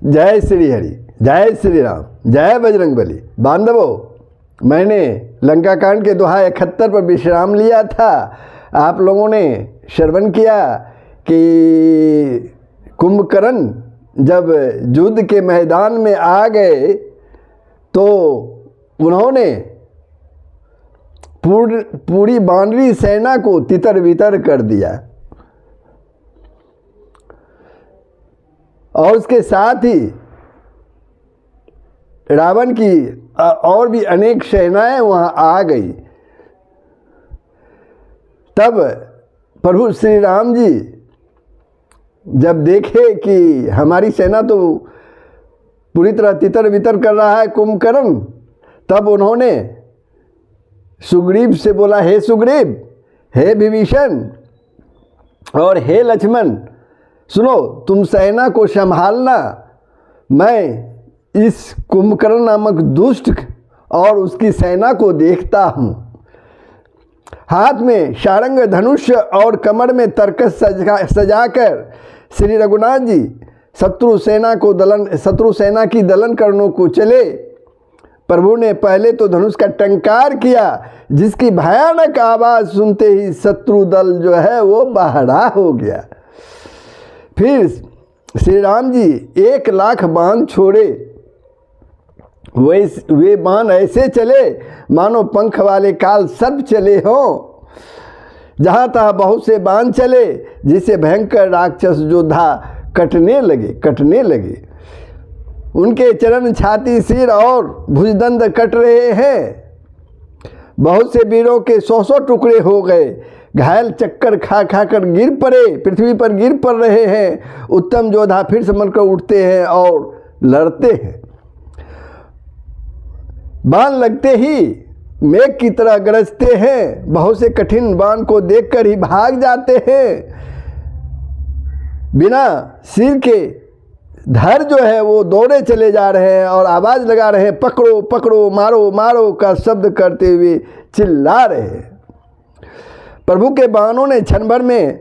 जय श्री हरि, जय श्री राम, जय बजरंगबली। बांधवों, मैंने लंका कांड के दोहा 71 पर विश्राम लिया था। आप लोगों ने श्रवण किया कि कुंभकर्ण जब युद्ध के मैदान में आ गए तो उन्होंने पूरी वानरी सेना को तितर बितर कर दिया और उसके साथ ही रावण की और भी अनेक सेनाएं वहां आ गई। तब प्रभु श्री राम जी जब देखे कि हमारी सेना तो पूरी तरह तितर बितर कर रहा है कुंभकर्ण, तब उन्होंने सुग्रीव से बोला, हे सुग्रीव, हे विभीषण और हे लक्ष्मण, सुनो, तुम सेना को संभालना, मैं इस कुंभकर्ण नामक दुष्ट और उसकी सेना को देखता हूँ। हाथ में सारंग धनुष और कमर में तरकस सजाकर श्री रघुनाथ जी शत्रु सेना की दलन करने को चले। प्रभु ने पहले तो धनुष का टंकार किया, जिसकी भयानक आवाज़ सुनते ही शत्रु दल जो है वो बहरा हो गया। फिर श्री राम जी 1,00,000 बाण छोड़े। वे बाण ऐसे चले मानो पंख वाले काल सर्प चले हों। जहाँ तहाँ बहुत से बाण चले, जिसे भयंकर राक्षस योद्धा कटने लगे। उनके चरण, छाती, सिर और भुजदंड कट रहे हैं। बहुत से वीरों के 100 टुकड़े हो गए। घायल चक्कर खा कर गिर पड़े, पृथ्वी पर गिर पड़ रहे हैं। उत्तम योद्धा फिर संभल कर उठते हैं और लड़ते हैं। बाण लगते ही मेघ की तरह गरजते हैं। बहुत से कठिन बाण को देखकर ही भाग जाते हैं। बिना सिर के धर जो है वो दौड़े चले जा रहे हैं और आवाज़ लगा रहे हैं, पकड़ो पकड़ो, मारो मारो का शब्द करते हुए चिल्ला रहे हैं। प्रभु के बाणों ने क्षण भर में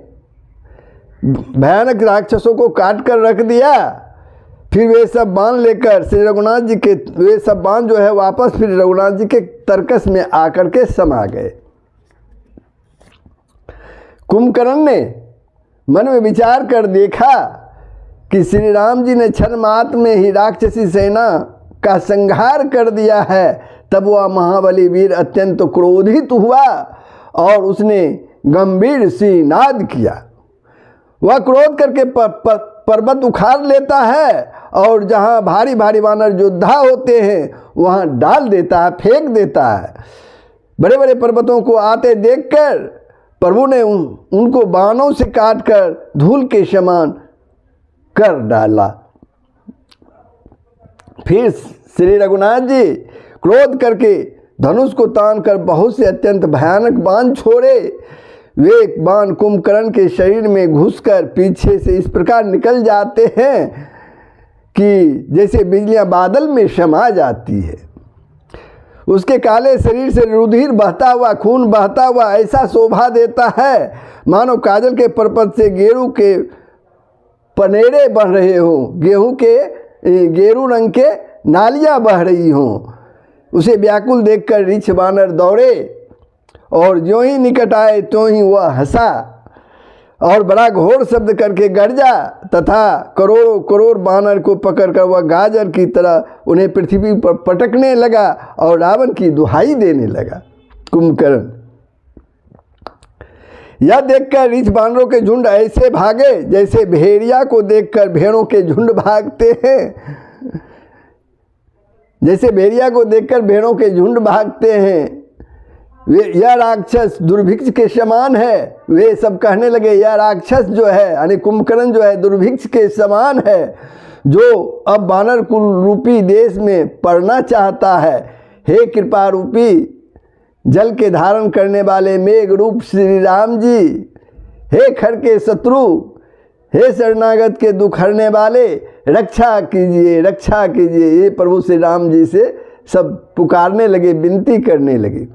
भयानक राक्षसों को काट कर रख दिया। फिर वे सब बाण लेकर श्री रघुनाथ जी के वे सब बाण जो है वापस फिर रघुनाथ जी के तरकस में आकर के समा गए। कुंभकर्ण ने मन में विचार कर देखा कि श्री राम जी ने क्षण मात्र में ही राक्षसी सेना का संहार कर दिया है। तब वह महाबली वीर अत्यंत क्रोधित हुआ और उसने गंभीर सी नाद किया। वह क्रोध करके पर्वत उखाड़ लेता है और जहाँ भारी भारी वानर योद्धा होते हैं वहाँ डाल देता है, फेंक देता है। बड़े बड़े पर्वतों को आते देखकर प्रभु ने उनको बाणों से काटकर धूल के समान कर डाला। फिर श्री रघुनाथ जी क्रोध करके धनुष को तान कर बहुत से अत्यंत भयानक बाण छोड़े। वे बाण कुंभकर्ण के शरीर में घुसकर पीछे से इस प्रकार निकल जाते हैं कि जैसे बिजलियां बादल में समा जाती है। उसके काले शरीर से रुधिर बहता हुआ, खून बहता हुआ ऐसा शोभा देता है मानो काजल के पर्वत से गेरू के पनेरे बह रहे हों, गेरू रंग के नालियां बह रही हों। उसे व्याकुल देखकर रीछ बानर दौड़े और ज्यों ही निकट आए त्यों ही वह हंसा और बड़ा घोर शब्द करके गरजा तथा करोड़ों करोड़ बानर को पकड़कर वह गाजर की तरह उन्हें पृथ्वी पर पटकने लगा और रावण की दुहाई देने लगा। कुंभकर्ण यह देखकर रीछ बानरों के झुंड ऐसे भागे जैसे भेड़िया को देखकर भेड़ों के झुंड भागते हैं। जैसे भेड़िया को देखकर भेड़ों के झुंड भागते हैं। यह राक्षस दुर्भिक्ष के समान है। वे सब कहने लगे, यह राक्षस जो है यानी कुंभकर्ण जो है दुर्भिक्ष के समान है, जो अब वानर कुल रूपी देश में पड़ना चाहता है। हे कृपा रूपी जल के धारण करने वाले मेघ रूप श्री राम जी, हे खर के शत्रु, हे शरणागत के दुख हरने वाले, रक्षा कीजिए, रक्षा कीजिए। ये प्रभु श्री राम जी से सब पुकारने लगे, विनती करने लगे।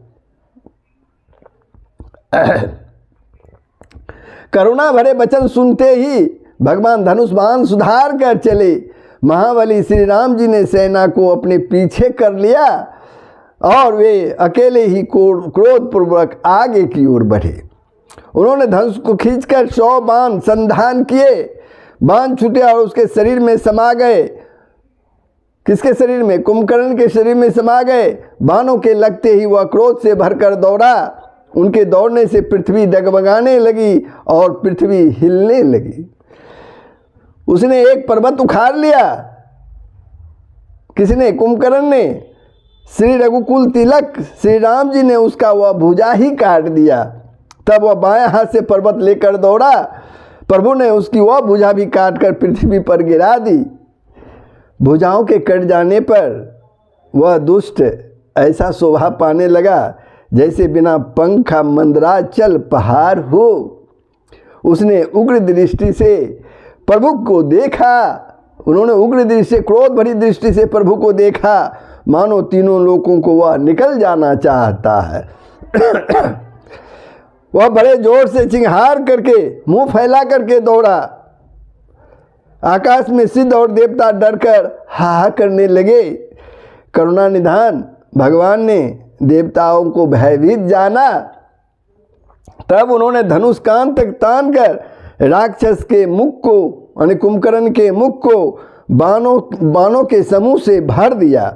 करुणा भरे वचन सुनते ही भगवान धनुष बाण सुधार कर चले। महाबली श्री राम जी ने सेना को अपने पीछे कर लिया और वे अकेले ही क्रोधपूर्वक आगे की ओर बढ़े। उन्होंने धनुष को खींचकर 100 बाण संधान किए। बाण छूटे और उसके शरीर में समा गए। किसके शरीर में? कुंभकर्ण के शरीर में समा गए। बाणों के लगते ही वह क्रोध से भरकर दौड़ा। उनके दौड़ने से पृथ्वी डगमगाने लगी और पृथ्वी हिलने लगी। उसने एक पर्वत उखाड़ लिया। किसने? कुंभकर्ण ने। श्री रघुकुल तिलक श्री राम जी ने उसका वह भुजा ही काट दिया। तब वह बाएं हाथ से पर्वत लेकर दौड़ा। प्रभु ने उसकी वह भुजा भी काटकर पृथ्वी पर गिरा दी। भुजाओं के कट जाने पर वह दुष्ट ऐसा शोभा पाने लगा जैसे बिना पंखा मंदराचल पहाड़ हो। उसने उग्र दृष्टि से प्रभु को देखा। उन्होंने उग्र दृष्टि से, क्रोध भरी दृष्टि से प्रभु को देखा, मानो तीनों लोगों को वह निकल जाना चाहता है। वह बड़े जोर से चिंगार करके, मुंह फैला करके दौड़ा। आकाश में सिद्ध और देवता डरकर हाहा करने लगे। करुणा निधान भगवान ने देवताओं को भयभीत जाना। तब उन्होंने धनुष कान तक तान कर राक्षस के मुख को, यानी कुंभकर्ण के मुख को बाणों के समूह से भर दिया।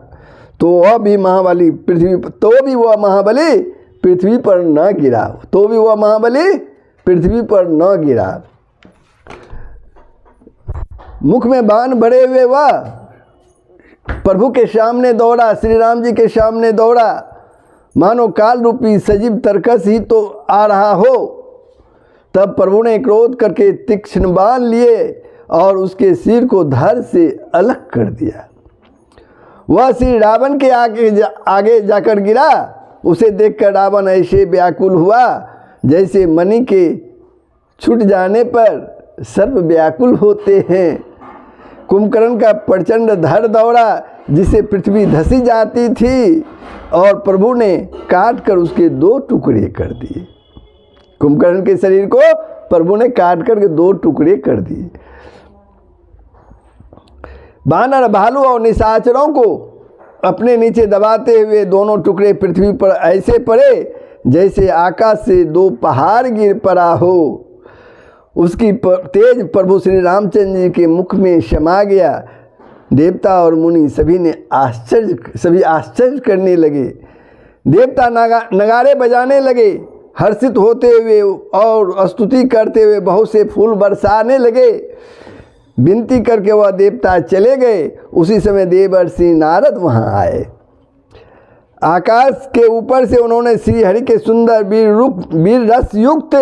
तो वह भी महाबली पृथ्वी पर न गिरा। मुख में बाण भरे हुए वह प्रभु के सामने दौड़ा, श्री राम जी के सामने दौड़ा, मानो काल रूपी सजीव तरकस ही तो आ रहा हो। तब प्रभु ने क्रोध करके तीक्ष्ण बाण लिए और उसके सिर को धड़ से अलग कर दिया। वह श्री रावण के आगे जाकर गिरा। उसे देखकर रावण ऐसे व्याकुल हुआ जैसे मणि के छूट जाने पर सर्व व्याकुल होते हैं। कुंभकर्ण का प्रचंड धड़ दौड़ा जिसे पृथ्वी धसी जाती थी और प्रभु ने काट कर उसके 2 टुकड़े कर दिए। कुंभकर्ण के शरीर को प्रभु ने काट कर के 2 टुकड़े कर दिए। बानर, भालू और निशाचरों को अपने नीचे दबाते हुए दोनों टुकड़े पृथ्वी पर ऐसे पड़े जैसे आकाश से 2 पहाड़ गिर पड़ा हो। उसकी तेज प्रभु श्री रामचंद्र जी के मुख में समा गया। देवता और मुनि सभी आश्चर्य करने लगे। देवता नगाड़े बजाने लगे, हर्षित होते हुए और स्तुति करते हुए बहुत से फूल बरसाने लगे। विनती करके वह देवता चले गए। उसी समय देवर्षि नारद वहाँ आए। आकाश के ऊपर से उन्होंने श्री हरि के सुंदर वीर रस युक्त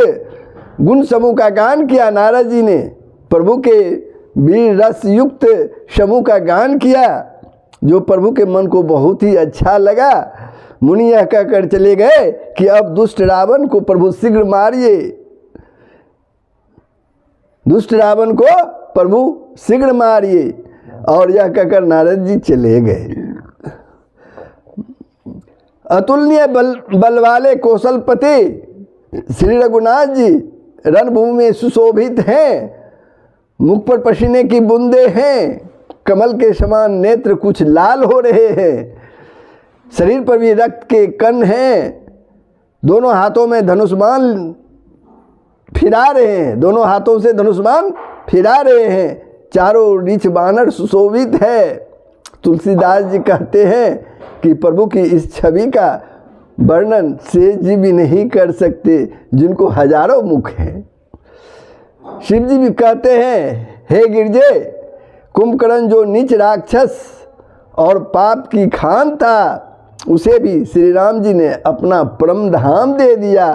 गुण समूह का गान किया। नारद जी ने प्रभु के वीर रस युक्त समूह का गान किया जो प्रभु के मन को बहुत ही अच्छा लगा। मुनि यह कहकर चले गए कि अब दुष्ट रावण को प्रभु शीघ्र मारिए। दुष्ट रावण को प्रभु शीघ्र मारिए। और यह कहकर नारद जी चले गए। अतुलनीय बल वाले कौशलपति श्री रघुनाथ जी रणभूमि में सुशोभित हैं। मुख पर पसीने की बूंदे हैं। कमल के समान नेत्र कुछ लाल हो रहे हैं। शरीर पर भी रक्त के कण हैं। दोनों हाथों में धनुष्मान फिरा रहे हैं। दोनों हाथों से धनुष्मान फिरा रहे हैं। चारों रीछ बानर सुशोभित है। तुलसीदास जी कहते हैं कि प्रभु की इस छवि का वर्णन शेष जी भी नहीं कर सकते जिनको हजारों मुख हैं। शिव जी भी कहते हैं, हे गिरजे, कुंभकर्ण जो नीच राक्षस और पाप की खान था उसे भी श्री राम जी ने अपना परम धाम दे दिया।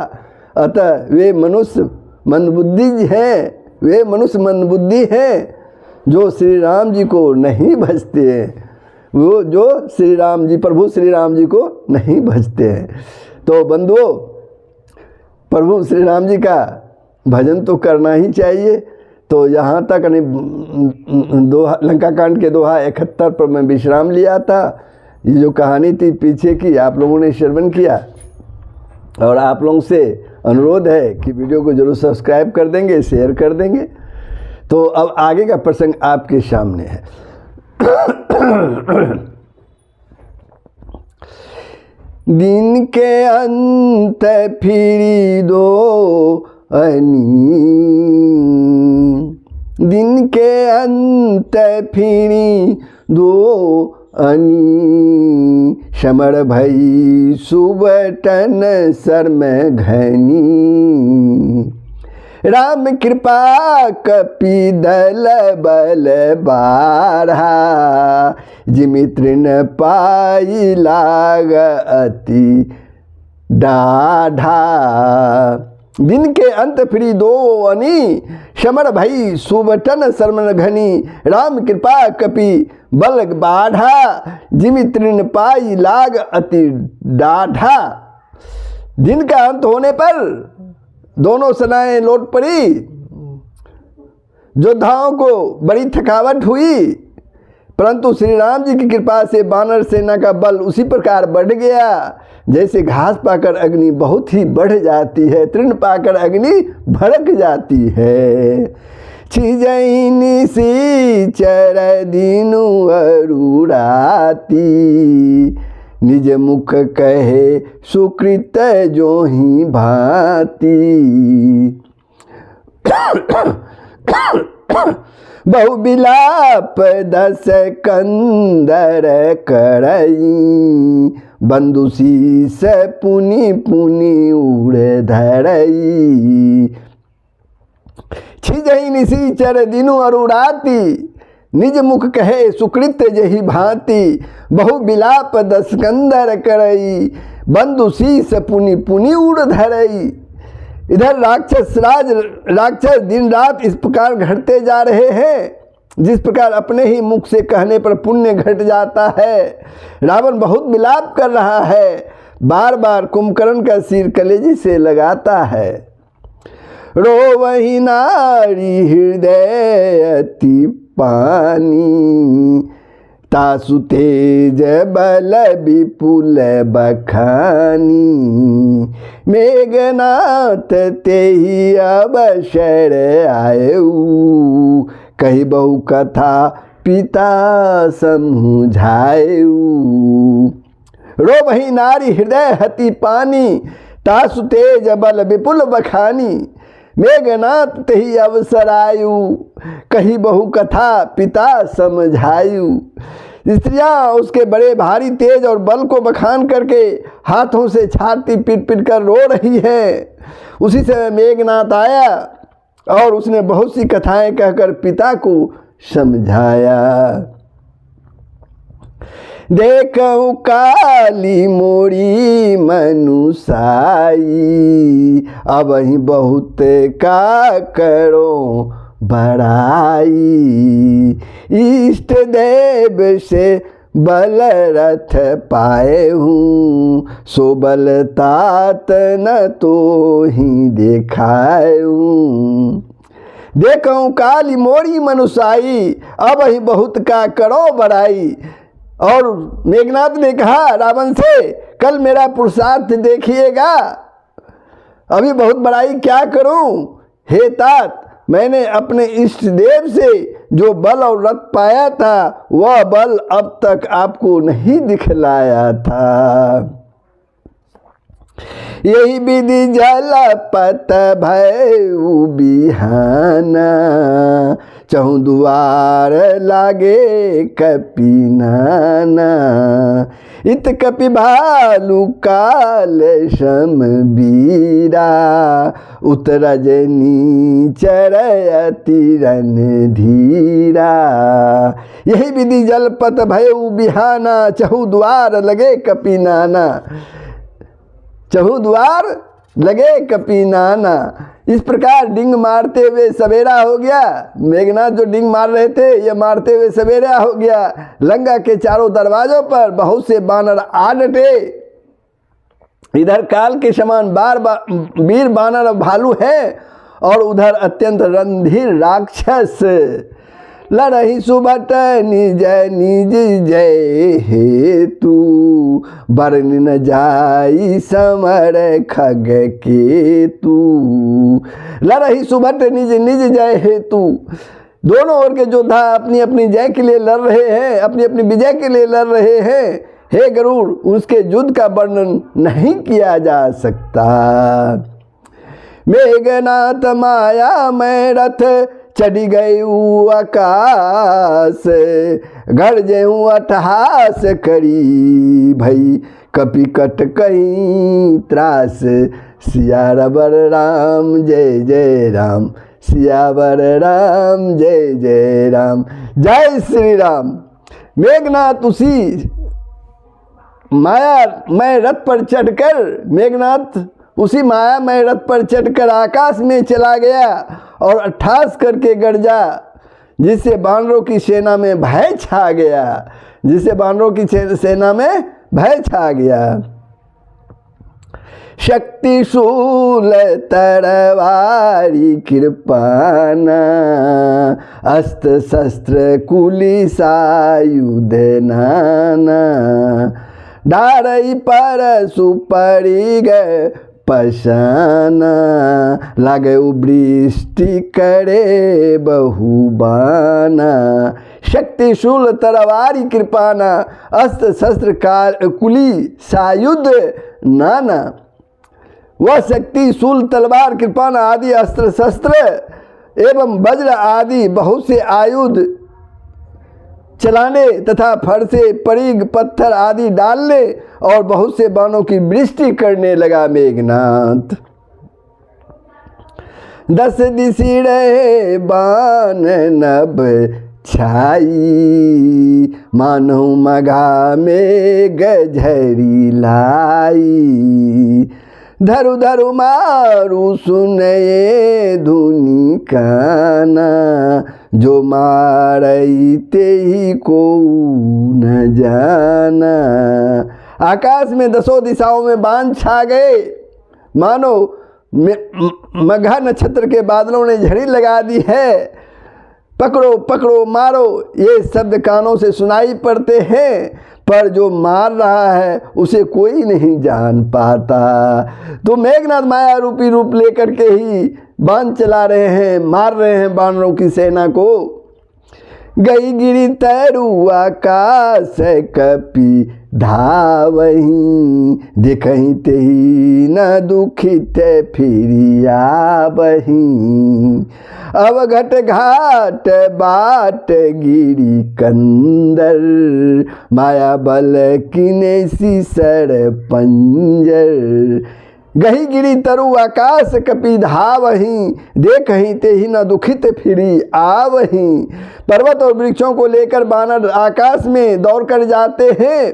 अतः वे मनुष्य मंदबुद्धि हैं जो श्री राम जी को नहीं भजते हैं। वो जो प्रभु श्री राम जी को नहीं भजते हैं। तो बंधुओं, प्रभु श्री राम जी का भजन तो करना ही चाहिए। तो यहाँ तक लंका कांड के दोहा 71 पर मैं विश्राम लिया था। ये जो कहानी थी पीछे की, आप लोगों ने श्रवण किया। और आप लोगों से अनुरोध है कि वीडियो को जरूर सब्सक्राइब कर देंगे, शेयर कर देंगे। तो अब आगे का प्रसंग आपके सामने है। दिन के अंत फिरी दो अनी, दिन के अंत फिरी दो अनी, समर भई सुबटन सर में घनी, राम कृपा कपि दल बल बाढ़ा, जिमित्र न पाई लाग अति डाढ़ा, दिन के अंत फिरी दो अनी, समर भई सुबटन सरमन घनी, राम कृपा कपि बल बाढ़ा, जिमित्र न पाई लाग अति डाढ़ा। दिन का अंत होने पर दोनों सेनाएं लौट पड़ी। योद्धाओं को बड़ी थकावट हुई, परंतु श्री राम जी की कृपा से वानर सेना का बल उसी प्रकार बढ़ गया जैसे घास पाकर अग्नि बहुत ही बढ़ जाती है, तृण पाकर अग्नि भड़क जाती है। छिजैनी सी चर दिनु अरुराती, निज मुख कहे सुकृत जो ही भांति, बहु बिलाप दस कंदर करई, बंधु शीस पुनि पुनि उड़ धरई, छिजहि निशिचर दिनु अरुराती, निज मुख कहे सुकृत जही भांति, बहु बिलाप दस कंदर करई, बंधु शीस पुनि पुनि उड़ धरई। इधर राक्षस दिन रात इस प्रकार घटते जा रहे हैं, जिस प्रकार अपने ही मुख से कहने पर पुण्य घट जाता है। रावण बहुत विलाप कर रहा है, बार बार कुंभकर्ण का सिर कलेजे से लगाता है। रोवहि नारी हृदय अति पानी, तासु तेज बल विपुल बखानी, मेघनाथ तेहि अवसर आयऊ, कही बहु कथा पिता समझायऊ। रोवहि नारी हृदय अति पानी, तासु तेज बल विपुल बखानी, मेघनाथ तेहि अवसर आयु, कही बहु कथा पिता समझायु। स्त्रियां उसके बड़े भारी तेज और बल को बखान करके हाथों से छाती पीट पीट कर रो रही है। उसी समय मेघनाथ आया और उसने बहुत सी कथाएं कहकर पिता को समझाया। देखऊं काली मोरी मनुसाई, अब ही बहुत का करो बड़ाई, इष्ट देव से बल रथ पाए हूँ, सो बल तात न तो ही देखाए हूँ। देखऊं काली मोरी मनुसाई, अब ही बहुत का करो बड़ाई। और मेघनाथ ने कहा रावण से, कल मेरा पुरुषार्थ देखिएगा, अभी बहुत बड़ाई क्या करूं। हे तात, मैंने अपने इष्ट देव से जो बल और रथ पाया था, वह बल अब तक आपको नहीं दिखलाया था। यही विधि जलपत भयउ बिहाना, चहु दुआर लागे कपि नाना, इत कपि भालु काल सम बीरा, उत रजनी चरयति रन धीरा। यही विधि जलपत भयउ बिहाना, चहु द्वार लगे कपि नाना, चहु द्वार लगे कपि नाना। इस प्रकार डिंग मारते हुए सवेरा हो गया। मेघनाथ जो डिंग मार रहे थे, ये मारते हुए सवेरा हो गया। लंका के चारों दरवाजों पर बहुत से बानर आ डटे। इधर काल के समान वीर बानर भालू है और उधर अत्यंत रणधीर राक्षस। लड़ही सुबट निज निज जय हेतु, बरन न जाई समर खग केतु। लड़ही सुबट निज निज जय हेतु, दोनों ओर के योद्धा अपनी अपनी जय के लिए लड़ रहे हैं, अपनी अपनी विजय के लिए लड़ रहे हैं। हे गरुड़, उसके युद्ध का वर्णन नहीं किया जा सकता। मेघनाथ माया मैं रथ चढ़ी गई आकाश, गरजे अट्ठहास करी भई कपि कट कहीं त्रास। सियावर राम जय जय राम, सियावर राम जय जय राम। जय श्री राम। मेघनाथ उसी माया मैं रथ पर चढ़कर, मेघनाथ उसी माया मैं रथ पर चढ़कर आकाश में चला गया और अट्ठास करके गरजा, जिससे बानरों की सेना में भय छा गया, जिससे बानरों की सेना में भय छा गया। शक्ति शूल तरवारी कृपाना, अस्त्र शस्त्र कुलिस आयुध नाना। डारई पर सुपरी गए पशाना, लागे वृष्टि करे बहुबाना। शक्ति शूल तरवारी कृपाना, अस्त्र शस्त्र कुली सायुध नाना। वह शक्ति शूल तलवार कृपाना आदि अस्त्र शस्त्र एवं वज्र आदि बहुत से आयुध चलाने तथा फरसे परिग पत्थर आदि डालने और बहुत से बाणों की वृष्टि करने लगा मेघनाथ। 10 दिशी रहे बाण नभ छाई, मानो मघा में गझरी लाई। धरु धरु मारू सुनये धुनी काना, जो मारई ते ही को न जाना। आकाश में 10 दिशाओं में बाण छा गए, मानो मघा नक्षत्र के बादलों ने झड़ी लगा दी है। पकड़ो पकड़ो मारो ये शब्द कानों से सुनाई पड़ते हैं, पर जो मार रहा है उसे कोई नहीं जान पाता। तो मेघनाथ माया रूपी रूप लेकर के ही बाण चला रहे हैं, मार रहे हैं बानरों की सेना को। गई गिरी तरु आकाश कपि धावही, देखही तेही न दुखित फिर आवही। अब घट घाट बाट गिरी कंदर, माया बल किने सीसर पंजर। गही गिरी तरु आकाश कपि धावही, देखही तेही न दुखित फिरी आवही। पर्वत और वृक्षों को लेकर बानर आकाश में दौड़ कर जाते हैं,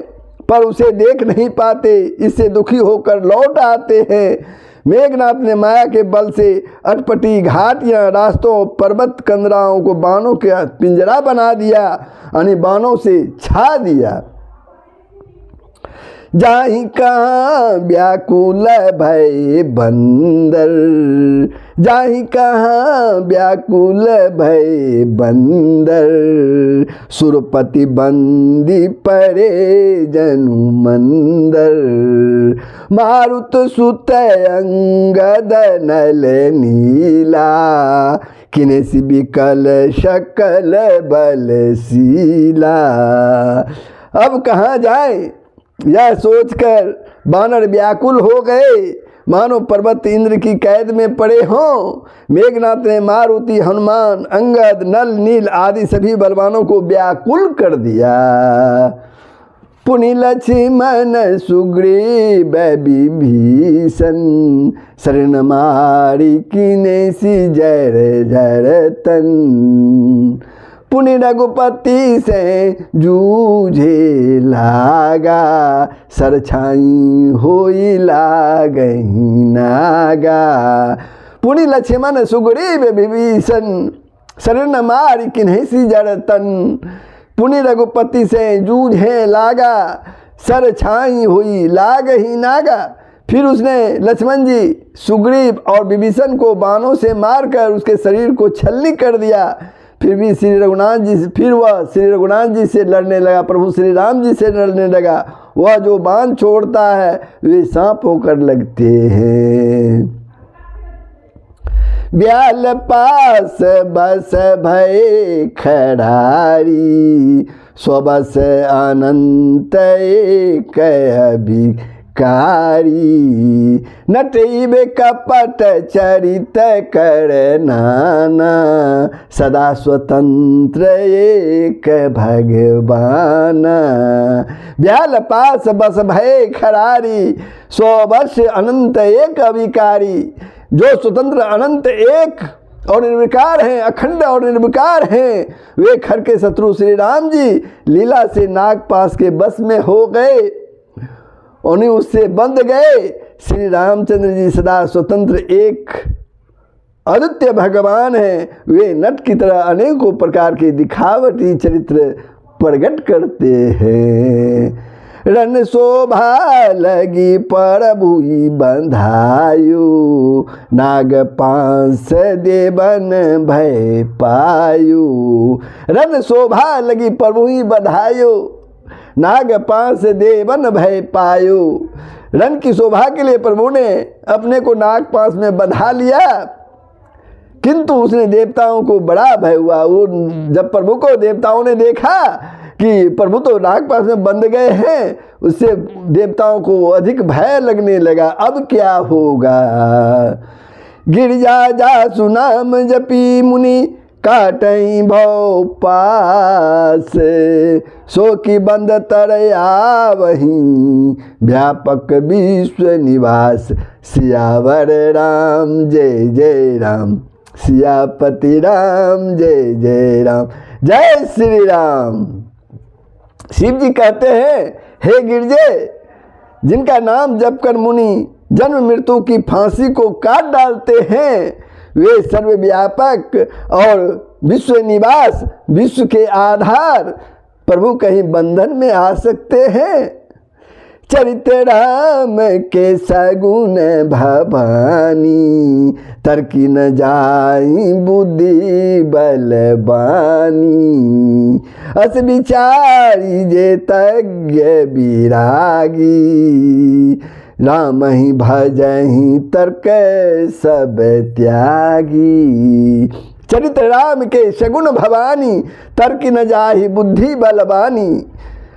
पर उसे देख नहीं पाते, इससे दुखी होकर लौट आते हैं। मेघनाथ ने माया के बल से अटपटी घाटियाँ, रास्तों, पर्वत कंदराओं को बाणों के पिंजरा बना दिया, यानी बाणों से छा दिया। जाहि कहाँ व्याकुल भय बंदर, जाहि कहाँ व्याकुल भय बंदर। सुरपति बंदी परे जनु मंदर, मारुत सुत अंगद नल नीला। किनेसी बिकल शकल बलशीला। अब कहाँ जाए यह सोचकर बानर व्याकुल हो गए, मानो पर्वत इंद्र की कैद में पड़े हों। मेघनाथ ने मारुति, हनुमान, अंगद, नल, नील आदि सभी बलवानों को व्याकुल कर दिया। पुनि लक्ष्मण सुग्रीव विभीषण, शरण मारी किनेसी जर जर तन। पुनि रघुपति से जूझे लागा, सरछाई होई लागही नागा। पुनि लक्ष्मण सुग्रीव विभीषण, शरण मारी किन्हीं जड़ तन। पुनि रघुपति से जूझे लागा, सरछाई हुई लागही नागा। फिर उसने लक्ष्मण जी, सुग्रीव और विभीषण को बाणों से मारकर उसके शरीर को छलनी कर दिया। फिर भी श्री रघुनाथ जी, फिर वह श्री रघुनाथ जी से लड़ने लगा, प्रभु श्री राम जी से लड़ने लगा। वह जो बाण छोड़ता है वे सांप होकर लगते हैं। ब्याल पास बस भय खड़ारी, स्वबस अनंत एक अभिकारी, नटैब कपट चरित कर नाना, सदा स्वतंत्र एक भगवाना। ब्याल पास बस भय खड़ारी, स्वबस अनंत एक अभिकारी। जो स्वतंत्र अनंत एक और निर्विकार हैं, अखंड और निर्विकार हैं, वे खर के शत्रु श्री राम जी लीला से नागपाश के बस में हो गए, उन्हें उससे बंध गए। श्री रामचंद्र जी सदा स्वतंत्र एक अद्वितीय भगवान हैं। वे नट की तरह अनेकों प्रकार के दिखावटी चरित्र प्रकट करते हैं। रन शोभा लगी प्रभुई बंधायु, नाग पांस देवन भय पायु। रन शोभा लगी प्रभुई बंधायु, नाग पांस देवन भय पायु। रन की शोभा के लिए प्रभु ने अपने को नाग पांस में बंधा लिया, किंतु उसने देवताओं को बड़ा भय हुआ। वो जब प्रभु को देवताओं ने देखा कि प्रभु तो नागपाश में बंध गए हैं, उससे देवताओं को अधिक भय लगने लगा। अब क्या होगा? गिरजा जा सुनाम जपी मुनि, काटई भव पास, सो की बंद तरया वहीं, व्यापक विश्व निवास। सियावर राम जय जय राम, सियापति राम जय जय राम। जय श्री राम। शिव जी कहते हैं, हे गिरजे, जिनका नाम जप कर मुनि जन्म मृत्यु की फांसी को काट डालते हैं, वे सर्वव्यापक और विश्व निवास, विश्व के आधार प्रभु कहीं बंधन में आ सकते हैं? चरित्र राम के सगुण भवानी, तरकी न जाई बुद्धि बलबानी। अस विचारी जे तज्ञ विरागी, राम ही भजहि तर्क सब त्यागी। चरित्र राम के सगुण भवानी, तर्क न जाहि बुद्धि बलबानी।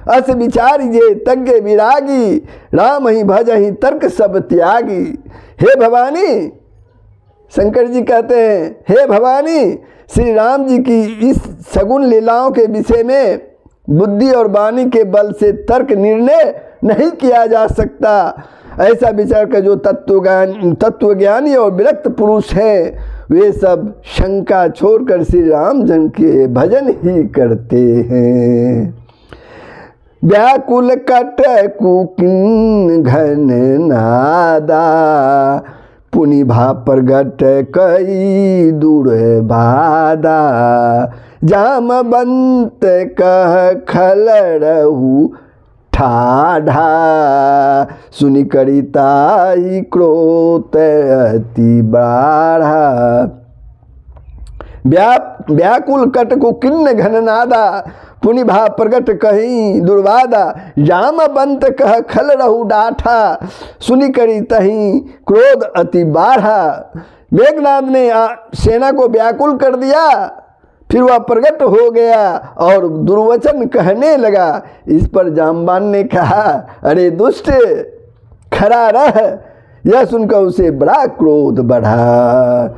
अस विचारी जे तज्ञ विरागी, राम ही भजहि तर्क सब त्यागी। हे भवानी, शंकर जी कहते हैं, हे भवानी, श्री राम जी की इस सगुण लीलाओं के विषय में बुद्धि और वाणी के बल से तर्क निर्णय नहीं किया जा सकता। ऐसा विचार कर जो तत्वज्ञानी और विरक्त पुरुष हैं, वे सब शंका छोड़कर श्री राम जन के भजन ही करते हैं। व्याकुल कट कुकिन घन नादा, पुनि भा प्रगट कई दूर बादा। जामवंत कह खल रहू ठाढ़ा, सुनि करिताई क्रोध अति बाढ़ा। व्याकुल कट को किन्न घननादा, पुनि भा प्रगट कहीं दुर्वादा। जामवंत कह खल रहू डाठा, सुनि करी तहीं क्रोध अति बाढ़ा। मेघनाद ने सेना को व्याकुल कर दिया, फिर वह प्रकट हो गया और दुर्वचन कहने लगा। इस पर जामवान ने कहा, अरे दुष्ट, खड़ा रह। यह सुनकर उसे बड़ा क्रोध बढ़ा।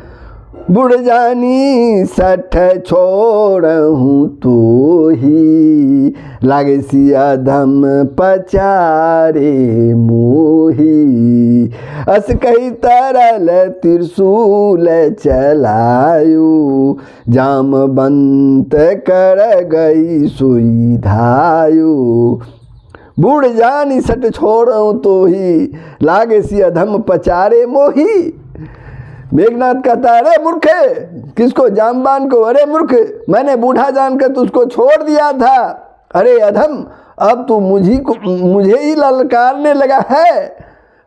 बुढ़ जानी सठ छोड़हूँ तो ही, लागे सिया धम पचारे मोही। अस कही तरल त्रिशूल चलायु, जामवंत कर गई सुई धायु। बूढ़ जानी सट छोड़ूं तो ही, लागे सिया धम पचारे मोही। मेघनाथ कहता है, अरे मूर्ख, किसको? जामवान को। अरे मूर्ख, मैंने बूढ़ा जानकर तुझको छोड़ दिया था। अरे अधम, अब तू मुझे ही ललकारने लगा है।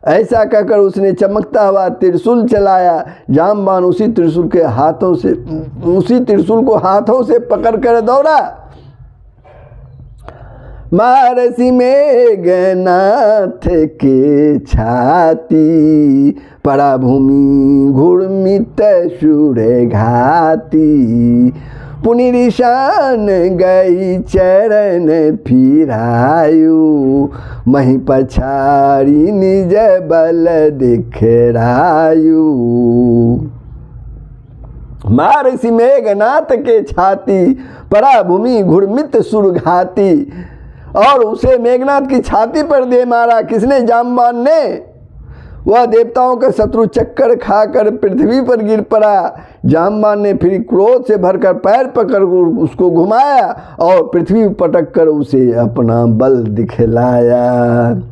ऐसा कहकर उसने चमकता हुआ त्रिशूल चलाया। जामवान उसी त्रिशूल को हाथों से पकड़ कर दौड़ा। मारसी मेघनाथ के छाती, पड़ा भूमि घुर्मित सुर घाती। पुनि रिशान गई चरण फिरायु, मही पछाड़ी निज बल दिखरायु। मारसी मेघनाथ के छाती, पड़ा भूमि घुर्मित सुर घाती। और उसे मेघनाथ की छाती पर दे मारा। किसने? जामवान ने। वह देवताओं का शत्रु चक्कर खाकर पृथ्वी पर गिर पड़ा। जामवान ने फिर क्रोध से भरकर पैर पकड़ उसको घुमाया और पृथ्वी पटक कर उसे अपना बल दिखलाया।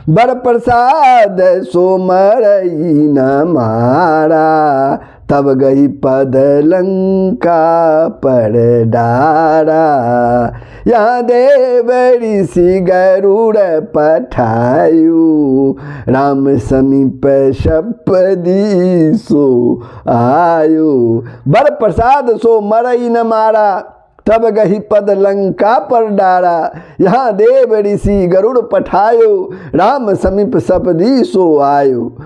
बर प्रसाद सो मरई न मारा, तब गई पद लंका पर डारा। यहाँ देव ऋषि गरुड़ पठायु, राम समीप शपदी सो आयु। बर प्रसाद सो मरई न मारा, तब गही पद लंका पर डारा। यहाँ देव ऋषि गरुड़ पठायो, राम समीप सपदी सो आयो।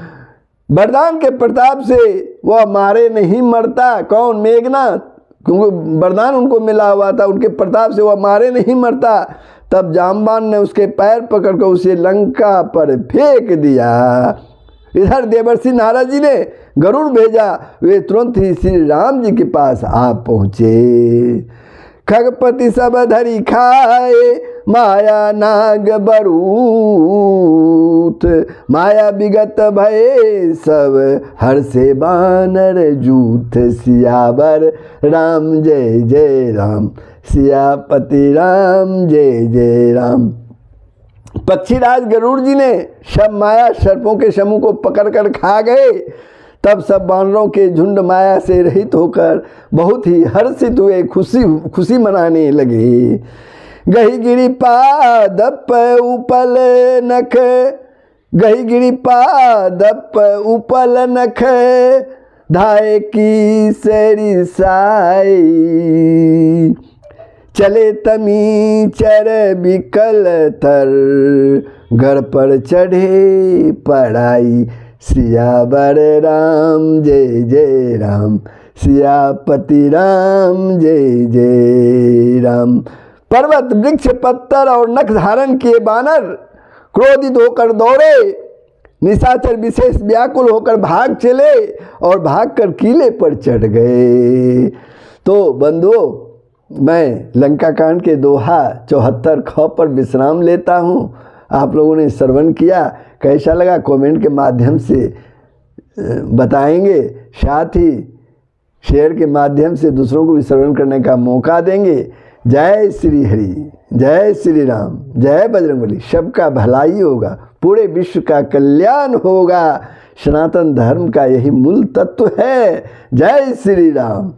वरदान के प्रताप से वह मारे नहीं मरता। कौन? मेघनाथ। क्योंकि वरदान उनको मिला हुआ था, उनके प्रताप से वह मारे नहीं मरता। तब जामवान ने उसके पैर पकड़कर उसे लंका पर फेंक दिया। इधर देवर्षि नारद जी ने गरुड़ भेजा। वे तुरंत ही श्री राम जी के पास आ पहुँचे। खगपति सब धरि खाए, माया नाग बरूथ। माया विगत भये सब, हर से बानर जूथ। सियावर राम जय जय राम, सियापति राम जय जय राम। पक्षीराज गरुड़ जी ने सब माया सर्पों के समूह को पकड़कर खा गए। तब सब बानरों के झुंड माया से रहित होकर बहुत ही हर्षित हुए, खुशी मनाने लगे। गही गिरी पादप उपल नख, गही गिरी पादप उपल नख। धाय की सरी साई, चले तमी चर बिकल तर। गढ़ पर चढ़े पढ़ाई, सियावर राम जय जय राम, सियापति राम जय जय राम। पर्वत वृक्ष पत्थर और नख धारण किए बानर क्रोधित होकर दौड़े। निशाचर विशेष व्याकुल होकर भाग चले और भागकर किले पर चढ़ गए। तो बंधुओं, मैं लंका कांड के दोहा 74 ख पर विश्राम लेता हूँ। आप लोगों ने श्रवण किया, कैसा लगा कमेंट के माध्यम से बताएंगे। साथ ही शेयर के माध्यम से दूसरों को भी श्रवण करने का मौका देंगे। जय श्री हरि, जय श्री राम, जय बजरंगबली। सबका भलाई होगा, पूरे विश्व का कल्याण होगा। सनातन धर्म का यही मूल तत्व है। जय श्री राम।